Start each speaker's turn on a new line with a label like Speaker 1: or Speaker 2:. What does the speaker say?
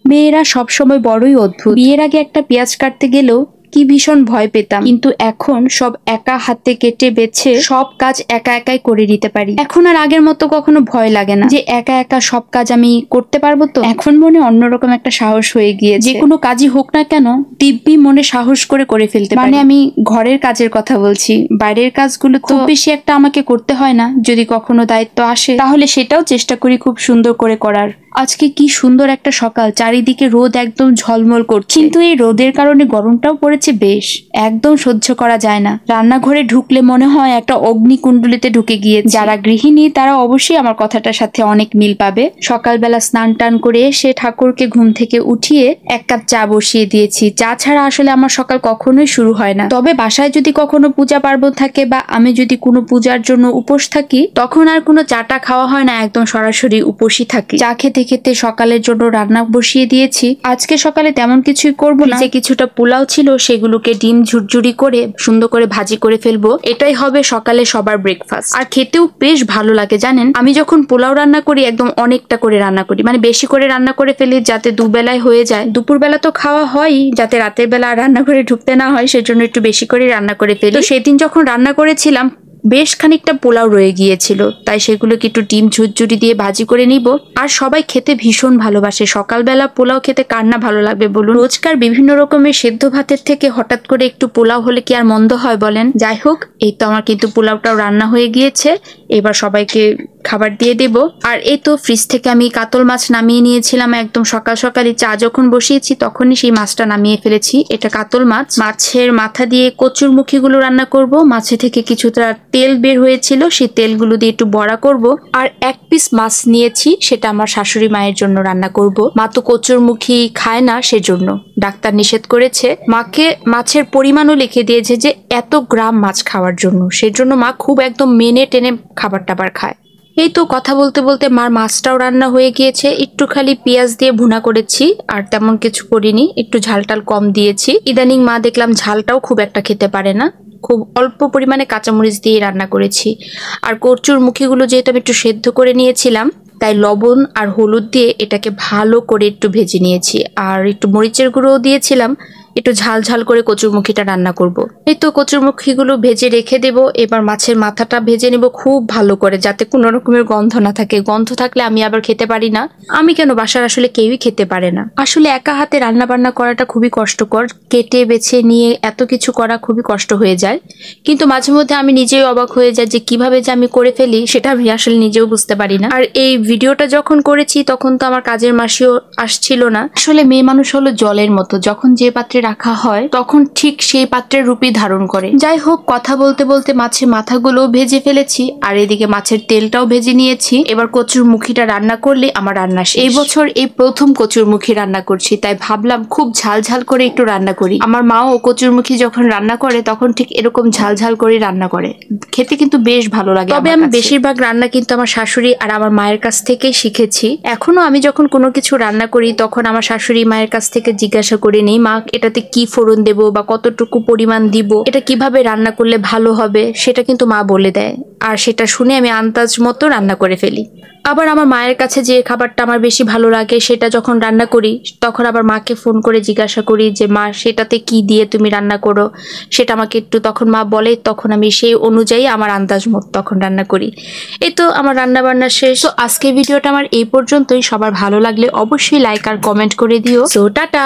Speaker 1: মেয়েরা সবসময় বড়ই অদ্ভুত। বিয়ের আগে একটা পেঁয়াজ কাটতে গেলেও কি ভীষণ ভয় পেতাম, কিন্তু এখন সব একা হাতে কেটে বেছে সব কাজ একা একাই করে নিতে পারি। এখন আর আগের মতো কখনো ভয় লাগে না যে একা একা সব কাজ আমি করতে পারবো। তো এখন মনে অন্যরকম একটা সাহস হয়ে গিয়েছে, যে কোনো কাজই হোক না কেন দিব্যি মনে সাহস করে ফেলতে পারি। মানে আমি ঘরের কাজের কথা বলছি, বাইরের কাজগুলো তো বেশি একটা আমাকে করতে হয় না। যদি কখনো দায়িত্ব আসে তাহলে সেটাও চেষ্টা করি খুব সুন্দর করে করার। আজকে কি সুন্দর একটা সকাল, চারিদিকে রোদ একদম ঝলমল করছে, কিন্তু এই রোদের কারণে গরমটাও পড়েছে বেশ, একদম সহ্য করা যায় না। রান্নাঘরে ঢুকলে মনে হয় একটা অগ্নিকুণ্ডলিতে ঢুকে গিয়েছে। যারা গৃহিণী তারা অবশ্যই আমার কথাটার সাথে অনেক মিল পাবে। সকালবেলা স্নান টান করে এসে ঠাকুরকে ঘুম থেকে উঠিয়ে এক কাপ চা বসিয়ে দিয়েছি। চা ছাড়া আসলে আমার সকাল কখনোই শুরু হয় না। তবে বাসায় যদি কখনো পূজা পার্বণ থাকে বা আমি যদি কোনো পূজার জন্য উপোস থাকি, তখন আর কোনো চাটা খাওয়া হয় না, একদম সরাসরি উপোসই থাকি। চা খেতে খেতে সকালের জন্য রান্না বসিয়ে দিয়েছি। আজকে সকালে তেমন কিছুই করবো না, যে কিছুটা পোলাও ছিল সেগুলোকে ডিম ঝুরঝুরি করে সুন্দর করে ভাজি করে ফেলবো। এটাই হবে সকালে সবার ব্রেকফাস্ট। আর খেতেও বেশ ভালো লাগে জানেন। আমি যখন পোলাও রান্না করি একদম অনেকটা করে রান্না করি, মানে বেশি করে রান্না করে ফেলি যাতে দুবেলায় হয়ে যায়। দুপুরবেলা তো খাওয়া হয়, যাতে রাতের বেলা রান্না করে ঢুকতে না হয় সেজন্য একটু বেশি করে রান্না করে ফেলি। তো সেদিন যখন রান্না করেছিলাম বেশ খানিকটা পোলাও রয়ে গিয়েছিল, তাই সেগুলোকে একটু ডিম ঝুরঝুরি দিয়ে ভাজি করে নিব। আর সবাই খেতে ভীষণ ভালোবাসে। সকালবেলা পোলাও খেতে কার না ভালো লাগবে বলুন। রোজকার বিভিন্ন রকমের সেদ্ধ ভাতের থেকে হঠাৎ করে একটু পোলাও হলে কি আর মন্দ হয় বলেন। যাই হোক, এই তো আমার কিন্তু পোলাওটাও রান্না হয়ে গিয়েছে। এবার সবাইকে খাবার দিয়ে দেব। আর এই তো ফ্রিজ থেকে আমি কাতল মাছ নামিয়ে নিয়েছিলাম একদম সকাল সকালই। চা যখন বসিয়েছি তখনই সেই মাছটা নামিয়ে ফেলেছি। এটা কাতল মাছ। মাছের মাথা দিয়ে কচুর মুখিগুলো রান্না করব। মাছে থেকে কিছুটা তেল বের হয়েছিল, সেই তেলগুলো দিয়ে একটু বড়া করব। আর এক পিস মাছ নিয়েছি, সেটা আমার শাশুড়ি মায়ের জন্য রান্না করব। মা তো কচুর মুখি খায় না, সেজন্য ডাক্তার নিষেধ করেছে। মাকে মাছের পরিমাণও লিখে দিয়েছে যে এত গ্রাম মাছ খাওয়ার জন্য, সেজন্য মা খুব একদম মেনে টেনে খাবার টাবার খায়। এই তো কথা বলতে বলতে মার মাছটাও রান্না হয়ে গিয়েছে। একটু খালি পেঁয়াজ দিয়ে ভুনা করেছি, আর তেমন কিছু করিনি। একটু ঝালটাল কম দিয়েছি। ইদানিং মা দেখলাম ঝালটাও খুব একটা খেতে পারে না, খুব অল্প পরিমাণে কাঁচামরিচ দিয়ে রান্না করেছি। আর কচুর মুখিগুলো যেহেতু আমি একটু সেদ্ধ করে নিয়েছিলাম, তাই লবণ আর হলুদ দিয়ে এটাকে ভালো করে একটু ভেজে নিয়েছি। আর একটু মরিচের গুঁড়োও দিয়েছিলাম, একটু ঝাল ঝাল করে কচুরমুখিটা রান্না করব। এই তো কচুরমুখিগুলো ভেজে রেখে দেব। এবার মাছের মাথাটা ভেজে নেব খুব ভালো করে, যাতে কোনো রকমের গন্ধ না থাকে। গন্ধ থাকলে আমি আবার খেতে পারি না। আমি কেন, বাসার আসলে কেউই খেতে পারে না। আসলে একা হাতে রান্না বান্না করাটা খুবই কষ্টকর। কেটে বেছে নিয়ে এত কিছু করা খুবই কষ্ট হয়ে যায়। কিন্তু মাঝে মধ্যে আমি নিজেই অবাক হয়ে যাই যে কিভাবে যে আমি করে ফেলি, সেটা আমি আসলে নিজেও বুঝতে পারি না। আর এই ভিডিওটা যখন করেছি তখন তো আমার কাজের মাসিও আসছিল না। আসলে মেয়ে মানুষ হলো জলের মতো, যখন যে পাত্রে রাখা হয় তখন ঠিক সেই পাত্রের রূপই ধারণ করে। যাই হোক, কথা বলতে বলতে মাছের মাথাগুলো ভেজে ফেলেছি, আর এদিকে মাছের তেলটাও ভেজে নিয়েছি। এবার কচুর মুখিটা রান্না করলে আমার রান্না শেষ। এই বছর এই প্রথম কচুর মুখি রান্না করছি, তাই ভাবলাম খুব ঝাল ঝাল করে একটু রান্না করি। আমার মাও কচুর মুখি যখন রান্না করে তখন ঠিক এরকম ঝাল ঝাল করে রান্না করে, খেতে কিন্তু বেশ ভালো লাগে। তবে আমি বেশিরভাগ রান্না কিন্তু আমার শাশুড়ি আর আমার মায়ের কাছ থেকেই শিখেছি। এখনো আমি যখন কোনো কিছু রান্না করি তখন আমার শাশুড়ি মায়ের কাছ থেকে জিজ্ঞাসা করে নিই, মা এটাতে কি ফোড়ন দেব বা কতটুকু পরিমাণ দিব, এটা কিভাবে রান্না করলে ভালো হবে, সেটা কিন্তু মা বলে দেয়। আর সেটা শুনে আমি আন্দাজ মতো রান্না করে ফেলি। আবার আমার মায়ের কাছে যে খাবারটা আমার বেশি ভালো লাগে সেটা যখন রান্না করি তখন আবার মাকে ফোন করে জিজ্ঞাসা করি যে মা সেটাতে কি দিয়ে তুমি রান্না করো, সেটা আমাকে একটু তখন মা বলে, তখন আমি সেই অনুযায়ী আমার আন্দাজ মতো তখন রান্না করি। এই তো আমার রান্না বান্না শেষ। তো আজকের ভিডিওটা আমার এই পর্যন্তই। সবার ভালো লাগলে অবশ্যই লাইক আর কমেন্ট করে দিও। So tata.